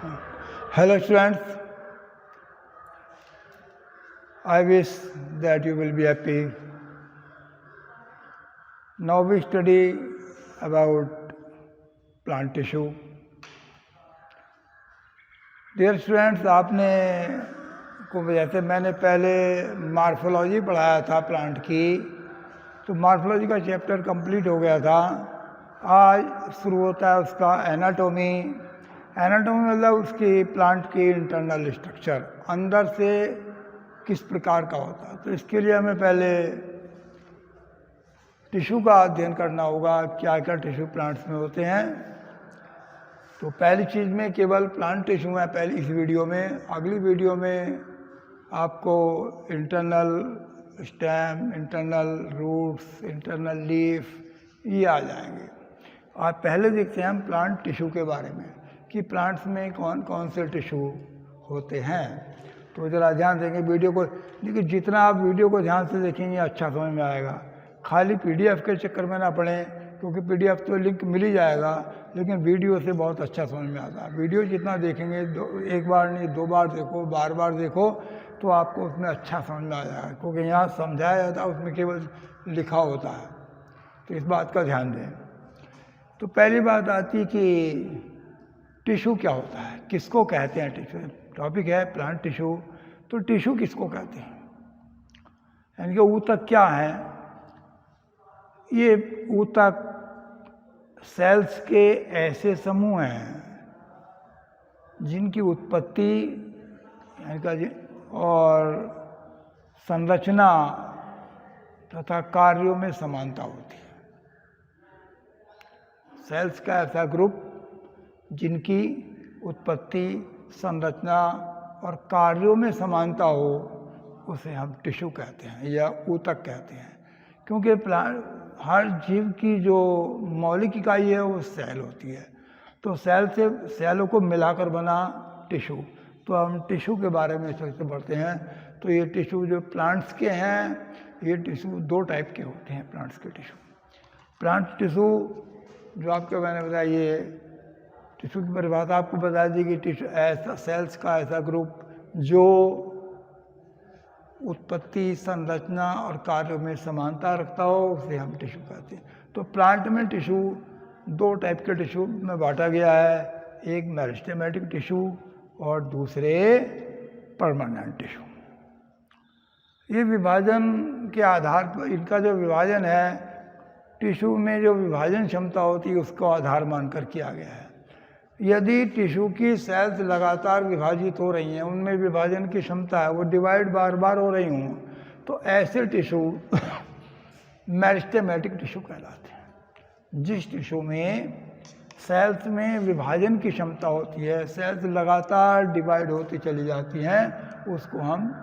Hello students, I wish that you will be happy. Now we study about plant tissue. Dear students, आपने को जैसे मैंने पहले morphology पढ़ाया था प्लांट की, तो मार्फोलॉजी का चैप्टर कंप्लीट हो गया था। आज शुरू होता है उसका एनाटॉमी। एनाटॉमी मतलब उसकी प्लांट की इंटरनल स्ट्रक्चर, अंदर से किस प्रकार का होता है। तो इसके लिए हमें पहले टिश्यू का अध्ययन करना होगा, क्या क्या टिश्यू प्लांट्स में होते हैं। तो पहली चीज़ में केवल प्लांट टिश्यू है पहले इस वीडियो में। अगली वीडियो में आपको internal stem, internal roots, internal leaf ये आ जाएंगे। आज पहले देखते हैं हम प्लांट टिश्यू के बारे में कि प्लांट्स में कौन कौन से टिश्यू होते हैं। तो ज़रा ध्यान देंगे वीडियो को, लेकिन जितना आप वीडियो को ध्यान से देखेंगे अच्छा समझ में आएगा। खाली पीडीएफ के चक्कर में ना पड़ें, क्योंकि पीडीएफ तो लिंक मिल ही जाएगा, लेकिन वीडियो से बहुत अच्छा समझ में आता है। वीडियो जितना देखेंगे, एक बार नहीं 2 बार देखो, बार बार देखो, तो आपको उसमें अच्छा समझ में आ जाएगा, क्योंकि यहाँ समझाया जाता है उसमें केवल लिखा होता है। तो इस बात का ध्यान दें। तो पहली बात आती है कि टिश्यू क्या होता है, किसको कहते हैं। टिश्यू टॉपिक है प्लांट टिश्यू। तो टिश्यू किसको कहते हैं, यानी कि ऊतक क्या है। ये ऊतक सेल्स के ऐसे समूह हैं जिनकी उत्पत्ति यानी कि और संरचना तथा कार्यों में समानता होती है। सेल्स का ऐसा ग्रुप जिनकी उत्पत्ति, संरचना और कार्यों में समानता हो, उसे हम टिश्यू कहते हैं या ऊतक कहते हैं। क्योंकि प्लांट हर जीव की जो मौलिक इकाई है वो सेल होती है। तो सेल से सेलों को मिलाकर बना टिश्यू। तो हम टिश्यू के बारे में सोचते पढ़ते हैं। तो ये टिश्यू जो प्लांट्स के हैं, ये टिश्यू 2 टाइप के होते हैं प्लांट्स के टिश्यू। प्लांट टिश्यू जो आपको मैंने बताया, ये टिश्यू की परिभाषा आपको बता दी कि टिश्यू ऐसा सेल्स का ऐसा ग्रुप जो उत्पत्ति, संरचना और कार्यों में समानता रखता हो, उसे हम टिश्यू कहते हैं। तो प्लांट में टिश्यू 2 टाइप के टिश्यू में बांटा गया है, एक मेरिस्टेमेटिक टिश्यू और दूसरे परमानेंट टिश्यू। ये विभाजन के आधार पर, इनका जो विभाजन है टिश्यू में जो विभाजन क्षमता होती है उसको आधार मानकर किया गया है। यदि टिश्यू की सेल्स लगातार विभाजित हो रही हैं, उनमें विभाजन की क्षमता है, वो डिवाइड बार बार हो रही हूँ, तो ऐसे टिश्यू मेरिस्टेमेटिक टिश्यू कहलाते हैं। जिस टिश्यू में सेल्स में विभाजन की क्षमता होती है, सेल्स लगातार डिवाइड होती चली जाती हैं, उसको हम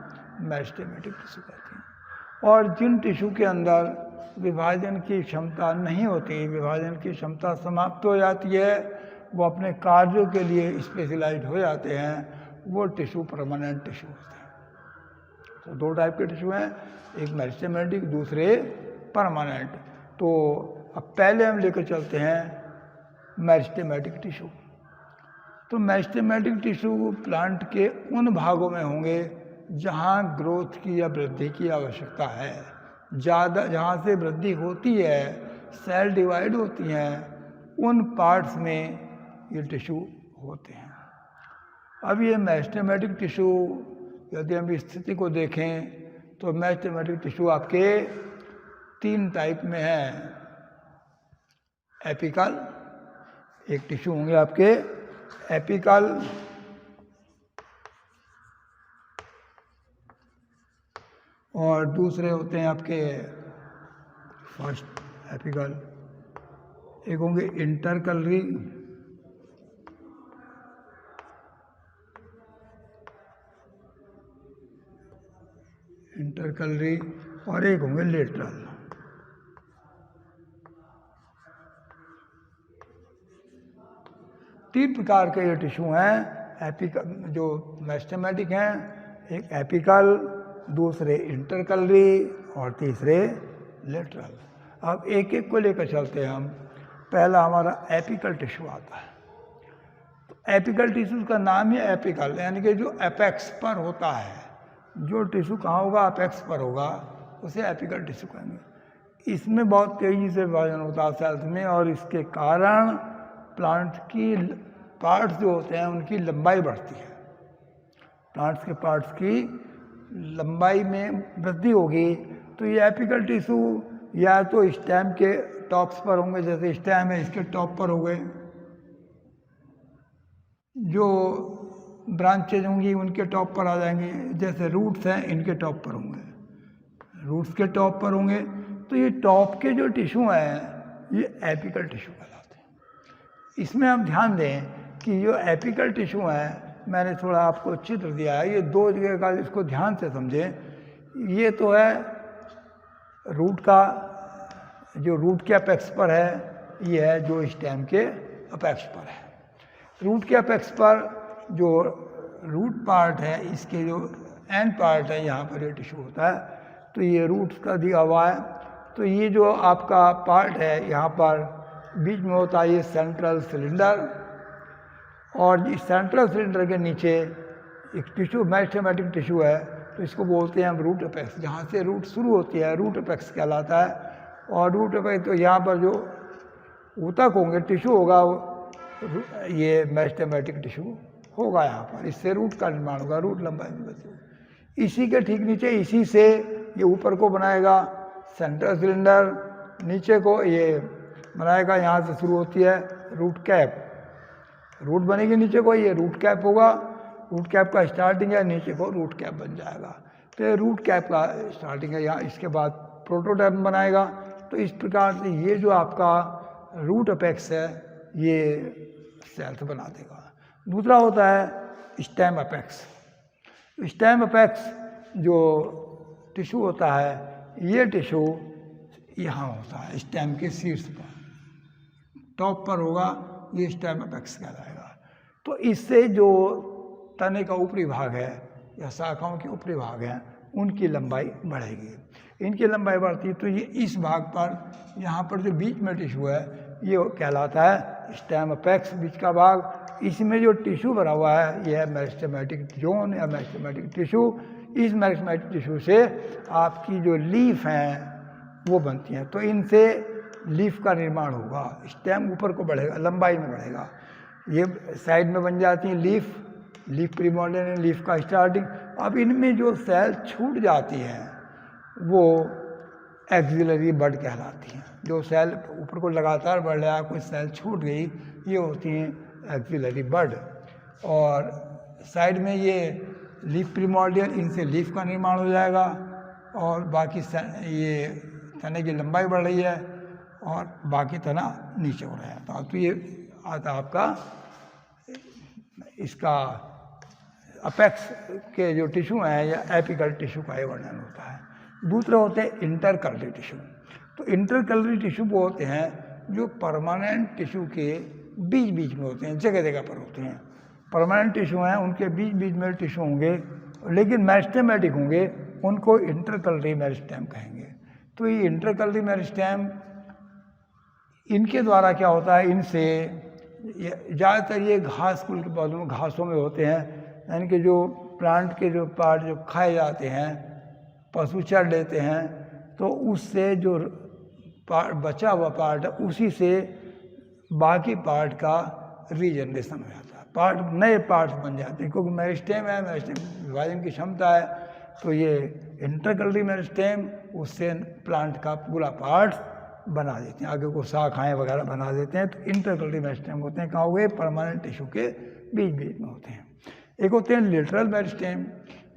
मेरिस्टेमेटिक टिश्यू कहते हैं। और जिन टिश्यू के अंदर विभाजन की क्षमता नहीं होती, विभाजन की क्षमता समाप्त हो जाती है, वो अपने कार्यों के लिए स्पेशलाइज्ड हो जाते हैं, वो टिश्यू परमानेंट टिश्यू होते हैं। तो 2 टाइप के टिश्यू हैं, एक मेरिस्टेमेटिक, दूसरे परमानेंट। तो अब पहले हम लेकर चलते हैं मेरिस्टेमेटिक टिश्यू। तो मेरिस्टेमेटिक टिश्यू प्लांट के उन भागों में होंगे जहाँ ग्रोथ की या वृद्धि की आवश्यकता है, ज़्यादा जहाँ से वृद्धि होती है, सेल डिवाइड होती हैं, उन पार्ट्स में ये टिश्यू होते हैं। अब ये मेरिस्टेमेटिक टिश्यू, यदि हम स्थिति को देखें तो मेरिस्टेमेटिक टिश्यू आपके 3 टाइप में हैं। एपिकल, एक टिश्यू होंगे आपके एपिकल, और दूसरे होते हैं आपके फर्स्ट एपिकल, एक होंगे इंटरकलरी, और एक होंगे लेटरल। तीन प्रकार के ये टिश्यू हैं एपिकल, जो मेरिस्टेमेटिक हैं, एक एपिकल, दूसरे इंटरकलरी और तीसरे लेटरल। अब एक एक को लेकर चलते हैं हम। पहला हमारा एपिकल टिश्यू आता है। तो एपिकल टिश्यू का नाम ही एपिकल, यानी कि जो एपेक्स पर होता है, जो टिश्यू कहाँ होगा, एपेक्स पर होगा, उसे एपिकल टिश्यू कहेंगे। इसमें बहुत तेज़ी से विभाजन होता है सेल्स में, और इसके कारण प्लांट की पार्ट्स जो होते हैं उनकी लंबाई बढ़ती है। प्लांट्स के पार्ट्स की लंबाई में वृद्धि होगी तो ये एपिकल टिश्यू या तो स्टेम के टॉप्स पर होंगे, जैसे स्टेम है इसके टॉप पर हो गए, जो ब्रांचेज होंगी उनके टॉप पर आ जाएंगे, जैसे रूट्स हैं इनके टॉप पर होंगे, रूट्स के टॉप पर होंगे। तो ये टॉप के जो टिश्यू हैं ये एपिकल टिश्यू कहलाते हैं। इसमें हम ध्यान दें कि जो एपिकल टिश्यू है, मैंने थोड़ा आपको चित्र दिया है, ये दो जगह का, इसको ध्यान से समझें। ये तो है रूट का, जो रूट के अपेक्स पर है, ये है जो स्टेम के अपेक्स पर है। रूट के अपेक्स पर जो रूट पार्ट है, इसके जो एंड पार्ट है, यहाँ पर ये टिश्यू होता है, तो ये रूट्स का दिया हुआ है। तो ये जो आपका पार्ट है यहाँ पर बीच में होता है ये सेंट्रल सिलेंडर, और इस सेंट्रल सिलेंडर के नीचे एक टिश्यू मेरिस्टेमेटिक टिश्यू है, तो इसको बोलते हैं हम रूट अपेक्स। जहाँ से रूट शुरू होती है रूट अपेक्स कहलाता है। और रूट अपेक्स तो यहाँ पर जो ऊतक होंगे, टिश्यू होगा, ये मेरिस्टेमेटिक टिश्यू होगा यहाँ पर, इससे रूट का निर्माण होगा, रूट लंबाई में बचेगी। इसी के ठीक नीचे, इसी से ये ऊपर को बनाएगा सेंट्रल सिलेंडर, नीचे को ये बनाएगा, यहाँ से शुरू होती है रूट कैप, रूट बनेगी नीचे को, ये रूट कैप होगा, रूट कैप का स्टार्टिंग है, नीचे को रूट कैप बन जाएगा। तो ये रूट कैप का स्टार्टिंग है यहाँ, इसके बाद प्रोटोडर्म बनाएगा। तो इस प्रकार से ये जो आपका रूट अपेक्स है ये सेल्स बना देगा। दूसरा होता है स्टेम अपेक्स। स्टेम अपेक्स जो टिश्यू होता है, ये टिश्यू यहाँ होता है स्टेम के शीर्ष पर, टॉप पर होगा, ये स्टेम अपेक्स कहलाएगा। तो इससे जो तने का ऊपरी भाग है या शाखाओं के ऊपरी भाग हैं उनकी लंबाई बढ़ेगी। इनकी लंबाई बढ़ती तो ये इस भाग पर, यहाँ पर जो बीच में टिश्यू है ये कहलाता है स्टेम अपेक्स, बीच का भाग। इसमें जो टिश्यू भरा हुआ है ये है मेरिस्टेमेटिक जोन या मेरिस्टेमेटिक टिश्यू। इस मेरिस्टेमेटिक टिश्यू से आपकी जो लीफ हैं वो बनती हैं, तो इनसे लीफ का निर्माण होगा, स्टेम ऊपर को बढ़ेगा, लंबाई में बढ़ेगा। ये साइड में बन जाती हैं लीफ प्रिमोर्डियल, लीफ का स्टार्टिंग। अब इनमें जो सेल छूट जाती हैं वो एक्सिलरी बड कहलाती हैं। जो सेल ऊपर को लगातार बढ़ रहा है, कोई सेल छूट गई, ये होती हैं एक्सिलरी बड। और साइड में ये लीफ प्रिमोर्डियल, इनसे लीफ का निर्माण हो जाएगा, और बाकी ये तने की लंबाई बढ़ रही है और बाकी तना नीचे हो रहा है। तो ये आता आपका इसका अपेक्स के जो टिश्यू हैं या एपिकल टिश्यू का ये वर्णन होता है। दूसरे होते हैं इंटरकलरी टिश्यू। तो इंटरकलरी टिश्यू वो होते हैं जो परमानेंट टिश्यू के बीच बीच में होते हैं, जगह जगह पर होते हैं। परमानेंट टिश्यू हैं, उनके बीच बीच में टिश्यू होंगे, लेकिन मेरिस्टेमेटिक होंगे, उनको इंटरकलरी मेरिस्टेम कहेंगे। तो ये इंटरकलरी मेरिस्टेम, इनके द्वारा क्या होता है, इनसे ज़्यादातर ये घास कुल के पौधों में, घासों में होते हैं, यानी कि जो प्लांट के जो पार्ट जो खाए जाते हैं, पशु चर लेते हैं, तो उससे जो पार्ट बचा हुआ पार्ट है उसी से बाकी पार्ट का रीजनरेशन हो जाता है, पार्ट नए पार्ट्स बन जाते हैं। क्योंकि मेरिस्टेम है, मेरिस्टेम विभाजन की क्षमता है, तो ये इंटरकलरी मेरिस्टेम उससे प्लांट का पूरा पार्ट बना देते हैं, आगे को शाखाएँ वगैरह बना देते हैं। तो इंटरकलरी मेरिस्टेम होते हैं, कहाँ हुए, परमानेंट टिश्यू के बीच बीच में होते हैं। एक होते हैं लेटरल मेरिस्टेम।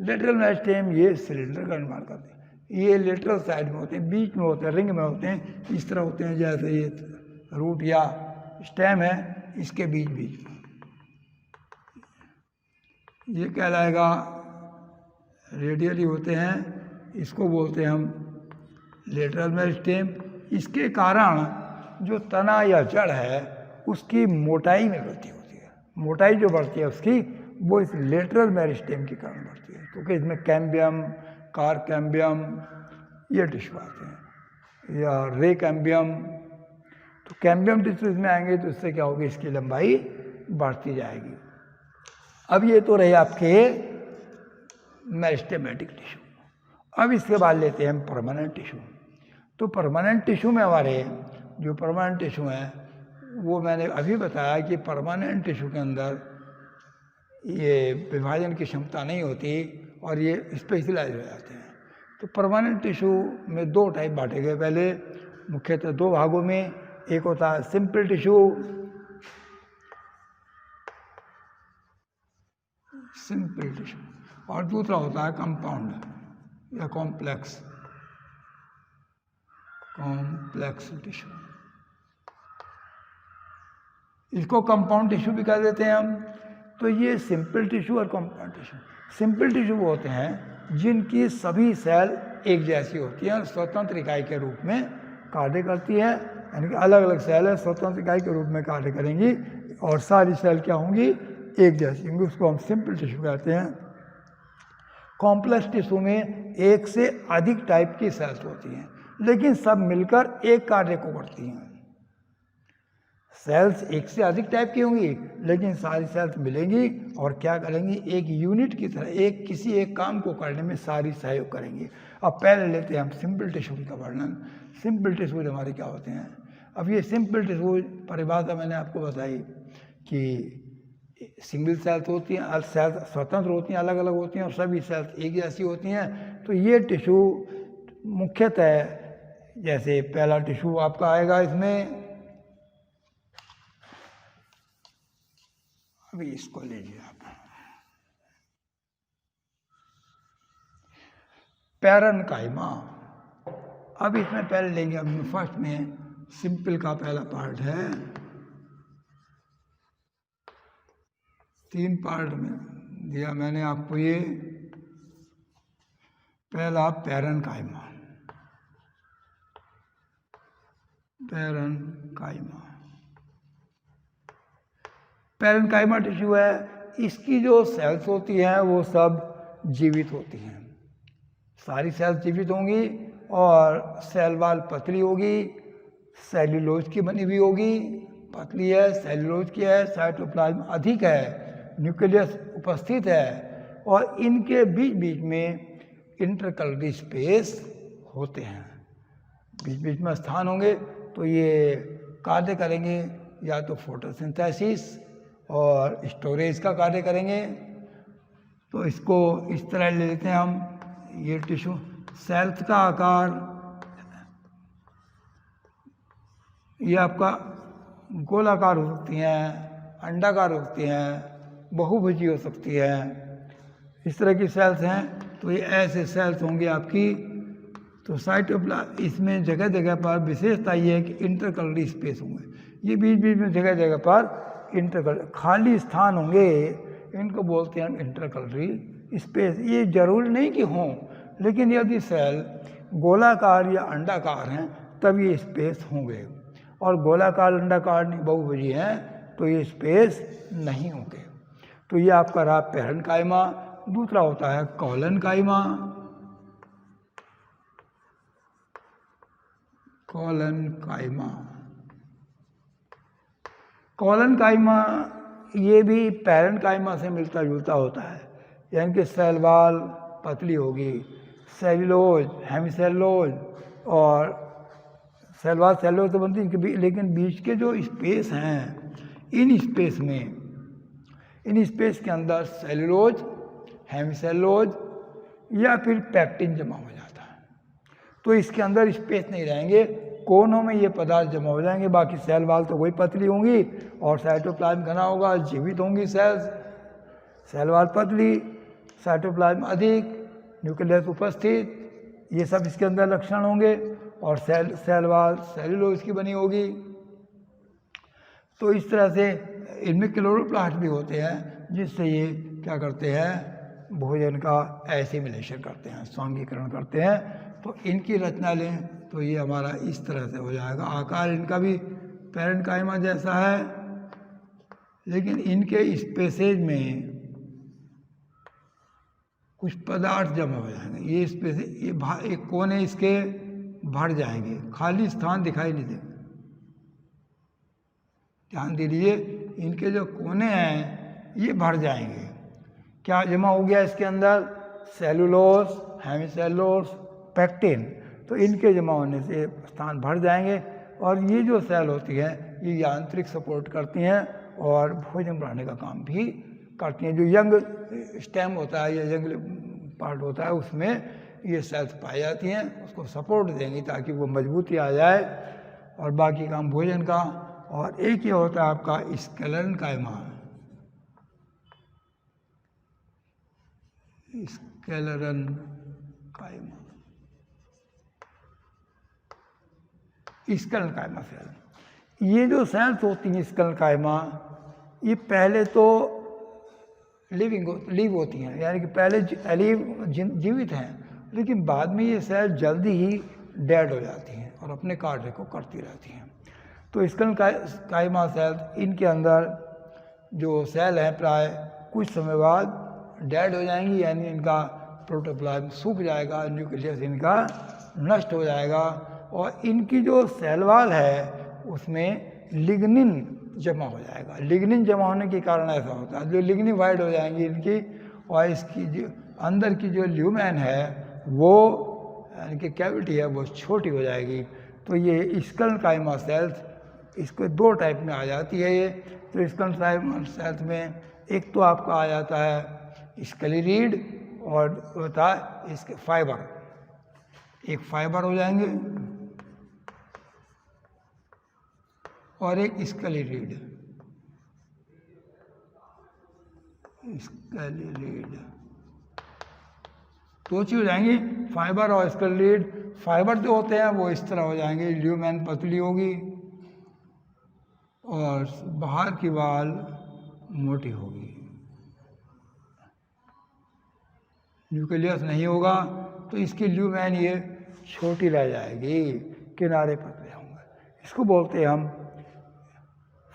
लेटरल मेरिस्टेम ये सिलेंडर का निर्माण करते हैं, ये लेटरल साइड में होते हैं, बीच में होते हैं, रिंग में होते हैं, इस तरह होते हैं जैसे ये रूट या स्टेम है, इसके बीच बीच में ये कहलाएगा रेडियली होते हैं, इसको बोलते हैं हम लेटरल मेरिस्टेम। इसके कारण जो तना या जड़ है उसकी मोटाई में वृद्धि होती है, मोटाई जो बढ़ती है उसकी, वो इस लेटरल मेरिस्टेम के कारण बढ़ती है। क्योंकि इसमें कैम्बियम, कारकैम्बियम ये टिश्यू आते हैं, या रे कैम्बियम। तो कैम्बियम टिश्यू इसमें आएंगे तो इससे क्या होगी, इसकी लंबाई बढ़ती जाएगी। अब ये तो रहे आपके मेरिस्टेमेटिक टिश्यू। अब इसके बाद लेते हैं हम परमानेंट टिश्यू। तो परमानेंट टिश्यू में हमारे जो परमानेंट टिश्यू हैं वो मैंने अभी बताया कि परमानेंट टिश्यू के अंदर ये विभाजन की क्षमता नहीं होती और ये स्पेशलाइज हो जाते हैं। तो परमानेंट टिश्यू में दो टाइप बांटे गए, पहले मुख्यतः दो भागों में। एक होता है सिंपल टिश्यू, सिंपल टिश्यू, और दूसरा होता है कंपाउंड या कॉम्प्लेक्स टिश्यू। इसको कंपाउंड टिश्यू भी कह देते हैं हम। तो ये सिंपल टिश्यू और कंपाउंड टिश्यू। सिंपल टिश्यू वो होते हैं जिनकी सभी सेल एक जैसी होती हैं और स्वतंत्र इकाई के रूप में कार्य करती है, यानी कि अलग अलग सेल है स्वतंत्र इकाई के रूप में कार्य करेंगी और सारी सेल क्या होंगी, एक जैसी होंगी। उसको हम सिंपल टिश्यू कहते हैं। कॉम्प्लेक्स टिश्यू में एक से अधिक टाइप की सेल्स होती हैं, लेकिन सब मिलकर एक कार्य को करती हैं। सेल्स एक से अधिक टाइप की होंगी, लेकिन सारी सेल्स मिलेंगी और क्या करेंगी, एक यूनिट की तरह किसी एक काम को करने में सारी सहयोग करेंगी। अब पहले लेते हैं हम सिंपल टिश्यू का वर्णन। सिंपल टिश्यू हमारे क्या होते हैं। अब ये सिंपल टिश्यू परिभाषा मैंने आपको बताई कि सिंगल सेल्स होती हैं, सेल्स स्वतंत्र होती हैं, अलग अलग होती हैं और सभी सेल्स एक जैसी होती हैं। तो ये टिश्यू मुख्यतः जैसे पहला टिश्यू आपका आएगा इसमें, अभी इसको लीजिए आप, पैरेन्काइमा। अब इसमें पहले लेंगे हम फर्स्ट में सिंपल का पहला पार्ट है, 3 पार्ट में दिया मैंने आपको। ये पहला पैरेन्काइमा, पैरेन्काइमा टिश्यू है। इसकी जो सेल्स होती हैं वो सब जीवित होती हैं, सारी सेल्स जीवित होंगी और सेल वॉल पतली होगी, सेल्यूलोज की बनी हुई होगी, पतली है, सेल्यूलोज की है, साइटोप्लाज्म अधिक है, न्यूक्लियस उपस्थित है और इनके बीच बीच में इंटरकलरी स्पेस होते हैं, बीच बीच में स्थान होंगे। तो ये कार्य करेंगे या तो फोटोसिंथेसिस और स्टोरेज का कार्य करेंगे। तो इसको इस तरह ले लेते हैं हम। ये टिश्यू सेल्स का आकार ये आपका गोलाकार हो सकती हैं, अंडाकार हो सकती हैं, बहुभुजी हो सकती है, इस तरह की सेल्स हैं। तो ये ऐसे सेल्स होंगी आपकी। तो साइटोप्लाज्म इसमें जगह जगह पर विशेषता ये है कि इंटरकलरी स्पेस होंगे, ये बीच बीच में जगह जगह पर खाली स्थान होंगे, इनको बोलते हैं इंटरकलरी स्पेस। ये जरूरी नहीं कि हों, लेकिन यदि सेल गोलाकार या अंडाकार हैं तब ये स्पेस होंगे, और गोलाकार अंडाकार नहीं बहुभुजी हैं तो ये स्पेस नहीं होंगे। तो ये आपका रहा पैरेन्काइमा। दूसरा होता है कोलेनकाइमा। कोलेनकाइमा ये भी पैरेन्काइमा से मिलता जुलता होता है, यानी कि सेल वॉल पतली होगी, सेल्यूलोज, हेमिसेल्यूलोज और सेल वॉल सेल्यूलोज तो बनती है, लेकिन बीच के जो स्पेस हैं इन स्पेस के अंदर सेल्यूलोज, हेमिसेल्यूलोज या फिर पैक्टिन जमा हो जाता है। तो इसके अंदर स्पेस नहीं रहेंगे, कोनों में ये पदार्थ जमा हो जाएंगे। बाकी सेल वॉल तो वही पतली होंगी और साइटोप्लाज्म घना होगा, जीवित होंगी सेल्स। सेल वॉल पतली, साइटोप्लाज्म अधिक, न्यूक्लियस उपस्थित, ये सब इसके अंदर लक्षण होंगे। और सेल वॉल सेल्यूलोज की बनी होगी। तो इस तरह से इनमें क्लोरोप्लास्ट भी होते हैं, जिससे ये क्या करते हैं, भोजन का एसिमिलेशन करते हैं, स्वांगीकरण करते हैं। तो इनकी रचना लें तो ये हमारा इस तरह से हो जाएगा। आकार इनका भी पैरेन्काइमा जैसा है, लेकिन इनके स्पेसेज में कुछ पदार्थ जमा हो जाएंगे। ये स्पेस ये कोने इसके भर जाएंगे, खाली स्थान दिखाई नहीं देगा। ध्यान दीजिए, इनके जो कोने हैं ये भर जाएंगे। क्या जमा हो गया इसके अंदर? Cellulose, hemicellulose, pectin. तो इनके जमा होने से स्थान भर जाएंगे और ये जो सेल होती हैं ये यांत्रिक सपोर्ट करती हैं और भोजन बनाने का काम भी करती हैं। जो यंग स्टेम होता है या यंग पार्ट होता है उसमें ये सेल्स पाई जाती हैं, उसको सपोर्ट देंगी ताकि वो मजबूती आ जाए और बाकी काम भोजन का। और एक ये होता है आपका स्केलेटन कायमा, स्केलेटन कायमा, स्केलेटन कायमा सेल। ये जो सेल्स होती हैं स्केलेटन कायमा, ये पहले तो लिव होती हैं, यानी कि पहले जीवित हैं, लेकिन बाद में ये सेल जल्दी ही डेड हो जाती हैं और अपने कार्य को करती रहती हैं। तो स्केलेटन कायमा सेल, इनके अंदर जो सेल हैं प्राय कुछ समय बाद डेड हो जाएंगी, यानी इनका प्रोटोप्लाज्म सूख जाएगा, न्यूक्लियस इनका नष्ट हो जाएगा और इनकी जो सेल वॉल है उसमें लिग्निन जमा हो जाएगा। लिग्निन जमा होने के कारण ऐसा होता है, जो लिग्निफाइड हो जाएंगी इनकी, और इसकी जो अंदर की जो ल्यूमेन है वो यानी कि कैविटी है वो छोटी हो जाएगी। तो ये स्केलेटन कायमा सेल्स, इसको दो टाइप में आ जाती है ये। तो स्केलेटन कायमा सेल्स में एक तो आपका आ जाता है स्केलेरिड और होता है इसके फाइबर, एक फाइबर हो जाएंगे और एक स्केलेरिड, स्केलेरिड दो चीज हो जाएंगी, फाइबर और स्केलेरिड। फाइबर जो होते हैं वो इस तरह हो जाएंगे, ल्यूमेन पतली होगी और बाहर की वाल मोटी होगी, न्यूक्लियस नहीं होगा तो इसकी ल्यूमेन ये छोटी रह जाएगी, किनारे पतले होंगे, इसको बोलते हैं हम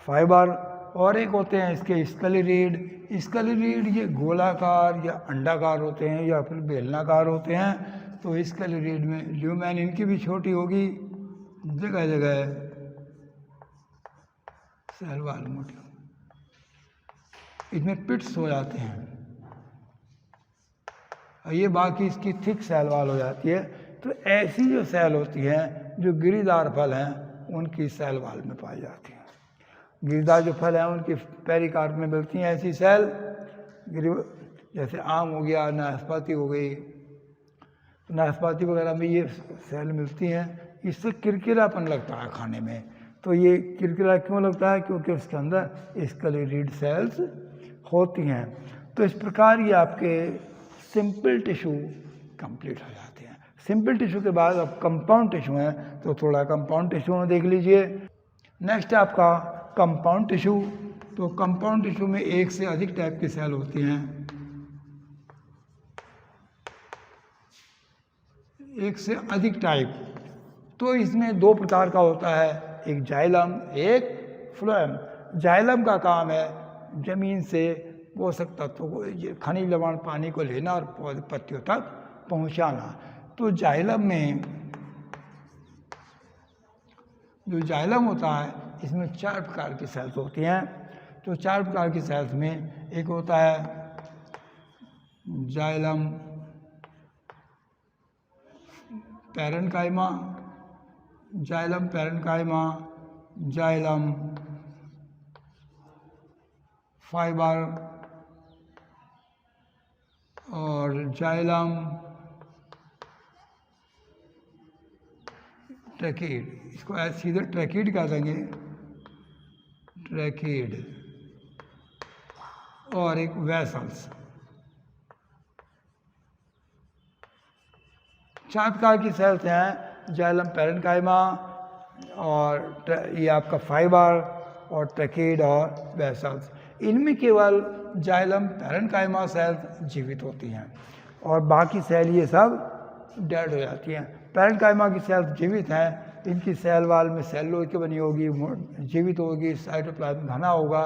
फाइबर। और एक होते हैं इसके स्केलेरिड। स्केलेरिड ये गोलाकार या अंडाकार होते हैं या फिर बेलनाकार होते हैं। तो स्केलेरिड में ल्यूमेन इनकी भी छोटी होगी, जगह जगह सेल वाल मोटी होगी, इसमें पिट्स हो जाते हैं और ये बाकी इसकी थिक सेल वाल हो जाती है। तो ऐसी जो सेल होती हैं जो गिरीदार फल हैं उनकी सेल वाल में पाई जाती हैं। गिरीदार जो फल हैं उनकी पेरिकार्प में मिलती हैं ऐसी सेल, जैसे आम हो गया, नाशपाती हो गई, नाशपाती वगैरह में ये सेल मिलती हैं। इससे किरकिरापन लगता है खाने में। तो ये किरकिरा क्यों लगता है? क्योंकि उसके अंदर स्केलेरिड सेल्स होती हैं। तो इस प्रकार ये आपके सिंपल टिश्यू कंप्लीट हो जाते हैं। सिंपल टिश्यू के बाद अब कंपाउंड टिश्यू हैं, तो थोड़ा कंपाउंड टिश्यू में देख लीजिए। नेक्स्ट है आपका कंपाउंड टिश्यू। तो कंपाउंड टिश्यू में एक से अधिक टाइप की सेल होती हैं, एक से अधिक टाइप। तो इसमें दो प्रकार का होता है, एक जाइलम, एक फ्लोएम। जाइलम का काम है जमीन से पोषक तत्वों को, खनिज लवण पानी को लेना और पत्तियों तक पहुंचाना। तो जाइलम में जो जाइलम होता है इसमें 4 प्रकार की सेल्स होती हैं। तो 4 प्रकार की सेल्स में एक होता है xylem parenchyma, xylem parenchyma, xylem fibre और जाइलम ट्रैकीड। इसको ऐसे सीधे ट्रैकीड कह देंगे, ट्रैकीड। और एक वेसल्स। 4 प्रकार की सेल्स हैं, जाइलम पैरेन्काइमा और ये आपका फाइबर और ट्रैकीड और वेसल्स। इनमें केवल जाइलम पैरेन्काइमा सेल्स जीवित होती हैं और बाकी सेल ये सब डेड हो जाती हैं। पैरेन्काइमा की सेल्स जीवित हैं, इनकी सेल वाल में सेलुलोज की बनी होगी, जीवित होगी, साइटोप्लाज्म घना होगा।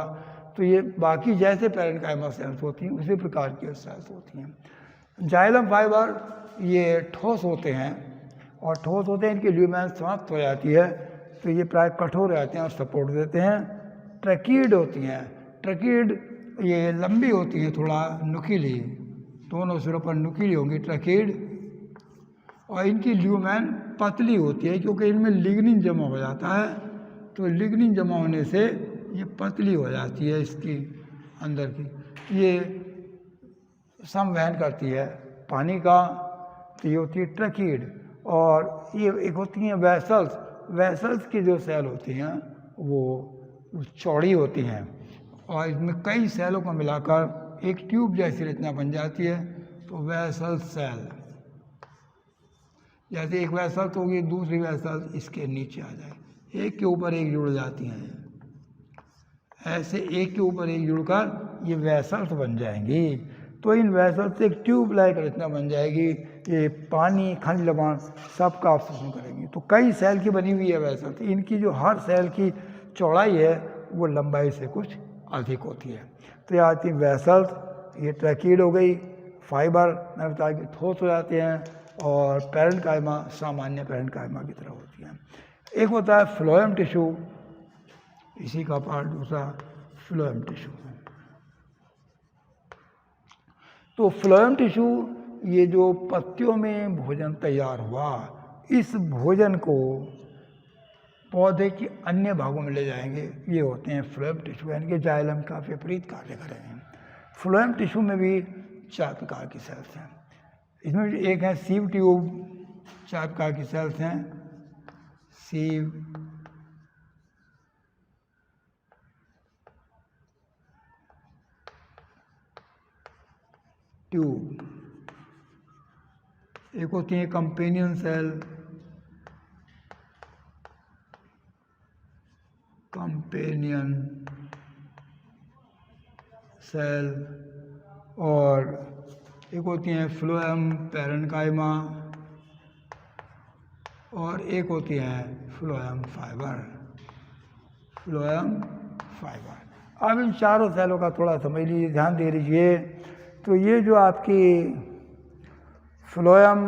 तो ये बाकी जैसे पैरेन्काइमा सेल्स होती हैं उसी प्रकार की सेल्स होती हैं। जाइलम फाइबर ये ठोस होते हैं और ठोस होते हैं, इनकी ल्यूमेन समाप्त हो जाती है, तो ये प्राय कठोर रहते हैं और सपोर्ट देते हैं। ट्रकीड होती हैं। ट्रकीड ये लंबी होती है, थोड़ा नुकीली, दोनों सिरों पर नुकीली होंगी ट्रकीड, और इनकी ल्यूमेन पतली होती है क्योंकि इनमें लिग्निन जमा हो जाता है, तो लिग्निन जमा होने से ये पतली हो जाती है इसकी अंदर की। ये संवहन करती है पानी का, तो ये होती है ट्रकीड। और ये एक होती हैं वेसल्स। वेसल्स की जो सेल होती हैं वो चौड़ी होती हैं और इसमें कई सेलों को मिलाकर एक ट्यूब जैसी रचना बन जाती है, तो वेसल सेल। जैसे एक वेसल तो होगी, दूसरी वेसल इसके नीचे आ जाए, एक के ऊपर एक जुड़ जाती हैं, ऐसे एक के ऊपर एक जुड़कर ये वेसल्स बन जाएंगी। तो इन वेसल्स से एक ट्यूब लाइक रचना बन जाएगी, ये पानी, खनिज लवण सबका अवशोषण करेंगी। तो कई सेल की बनी हुई है वेसल्स, इनकी जो हर सेल की चौड़ाई है वो लंबाई से कुछ अधिक होती है। तो ये आती है वेसल्स, ये ट्रैकीड हो गई, फाइबर मैंने बताया कि ठोस हो जाते हैं, और पैरेन्काइमा सामान्य पैरेन्काइमा की तरह होती हैं। एक होता है फ्लोएम टिश्यू, इसी का पार्ट दूसरा फ्लोएम टिश्यू। तो फ्लोएम टिश्यू, ये जो पत्तियों में भोजन तैयार हुआ, इस भोजन को पौधे के अन्य भागों में ले जाएंगे, ये होते हैं फ्लोएम टिश्यू, यानी कि जाइलम का विपरीत कार्य करेंगे। फ्लोएम टिश्यू में भी 4 प्रकार की सेल्स हैं। इसमें एक है सीव ट्यूब, 4 प्रकार की सेल्स हैं, सीव ट्यूब, एक होती है कंपेनियन सेल, कंपेनियन सेल, और एक होती हैं फ्लोएम पैरेन्काइमा, और एक होती है फ्लोएम फाइबर, फ्लोएम फाइबर। अब इन चारों सेलों का थोड़ा समझ लीजिए, ध्यान दे लीजिए। तो ये जो आपकी फ्लोएम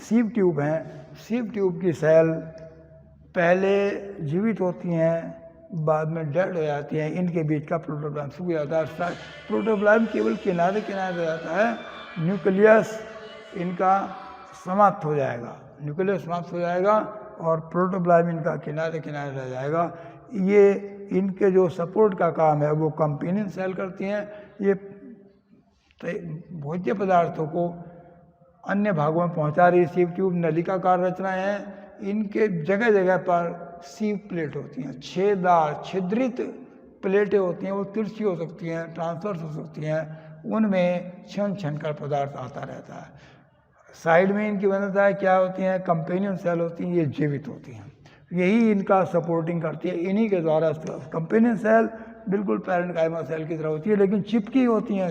सीव ट्यूब हैं, सीव ट्यूब की सेल पहले जीवित होती हैं, बाद में डेड हो जाती हैं, इनके बीच का प्रोटोप्लाज्म सूख जाता है। प्रोटोप्लाज्म केवल किनारे किनारे रहता है, न्यूक्लियस इनका समाप्त हो जाएगा, न्यूक्लियस समाप्त हो जाएगा और प्रोटोप्लाज्म इनका किनारे किनारे रह जाएगा। ये इनके जो सपोर्ट का काम है वो कंपेनियन सेल करती हैं। ये भोज्य पदार्थों को अन्य भागों में पहुंचा रही सीव ट्यूब नलिकाकार रचनाएं हैं। इनके जगह जगह पर सीव प्लेट होती हैं, छेददार छिद्रित प्लेटें होती हैं, वो तिरछी हो सकती हैं, ट्रांसवर्स हो सकती हैं, उनमें छन छन कर पदार्थ आता रहता है। साइड में इनकी वनताएं क्या होती हैं, कंपेनियन सेल होती हैं, ये जीवित होती हैं, यही इनका सपोर्टिंग करती है। इन्हीं के द्वारा कंपेनियन सेल बिल्कुल पैरेन्काइमा सेल की तरह होती है, लेकिन चिपकी होती हैं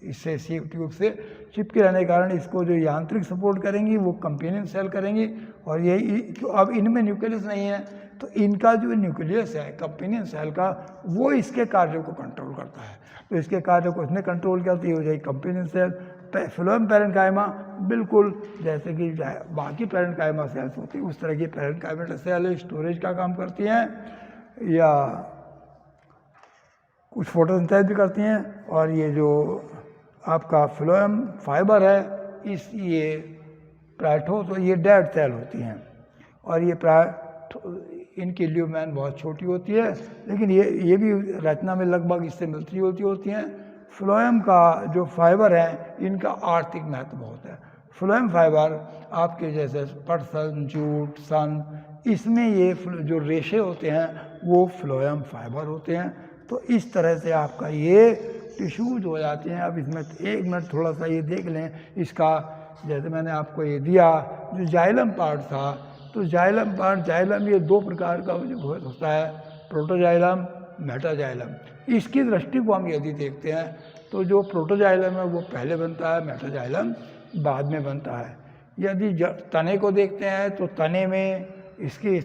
इससे सीव ट्यूब से चिपके रहने के कारण इसको जो यांत्रिक सपोर्ट करेंगी वो कंपेनियन सेल करेंगी। और यही अब इनमें न्यूक्लियस नहीं है, तो इनका जो न्यूक्लियस है कंपेनियन सेल का, वो इसके कार्यों को कंट्रोल करता है। तो इसके कार्यों को इसने कंट्रोल करती है, हो जाएगी कंपेनियन सेल। फ्लोएम पैरेन्काइमा बिल्कुल जैसे कि बाकी पैरेन्काइमा सेल्स होती है उस तरह की पैरेन्काइमा सेल स्टोरेज का काम करती हैं, या कुछ फोटोसिंथेसिस भी करती हैं। और ये जो आपका फ्लोएम फाइबर है, ये प्राय ठोस, तो ये डेड सेल होती हैं, और ये प्राय इनकी ल्यूमेन बहुत छोटी होती है, लेकिन ये भी रचना में लगभग इससे मिलती होती हैं। फ्लोएम का जो फाइबर है, इनका आर्थिक महत्व बहुत है। फ्लोएम फाइबर आपके जैसे पटसन, जूट, सन, इसमें ये जो रेशे होते हैं वो फ्लोएम फाइबर होते हैं। तो इस तरह से आपका ये टिश्यूज हो जाते हैं। अब इसमें 1 मिनट थोड़ा सा ये देख लें इसका, जैसे मैंने आपको ये दिया जो जाइलम पार्ट था, तो जाइलम पार्ट, जाइलम ये 2 प्रकार का होता है, प्रोटोजाइलम, मेटाजाइलम। इसकी दृष्टि को हम यदि देखते हैं तो जो प्रोटोजाइलम है वो पहले बनता है, मेटाजाइलम बाद में बनता है। यदि तने को देखते हैं तो तने में इसकी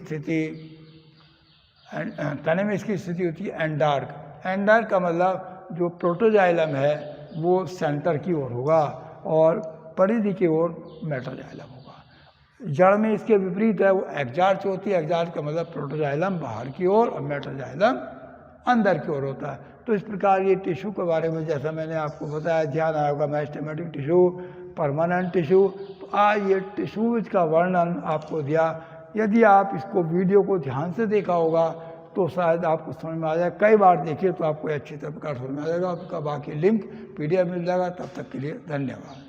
स्थिति होती है एंडार्क। एंडार्क का मतलब जो प्रोटोजाइलम है वो सेंटर की ओर होगा और परिधि की ओर मेटाजाइलम होगा। जड़ में इसके विपरीत है, वो एक्जार्च होती है। एक्जार्च का मतलब प्रोटोजाइलम बाहर की ओर और मेटाजाइलम अंदर की ओर होता है। तो इस प्रकार ये टिश्यू के बारे में जैसा मैंने आपको बताया, ध्यान आया होगा, मेरिस्टेमेटिक टिश्यू, परमानेंट टिश्यू। तो आज ये टिश्यूज का वर्णन आपको दिया। यदि आप इसको वीडियो को ध्यान से देखा होगा तो शायद आपको समझ में आ जाए। कई बार देखिए तो आपको अच्छी तरह समझ में आ जाएगा। आपका बाकी लिंक PDF मिल जाएगा। तब तक के लिए धन्यवाद।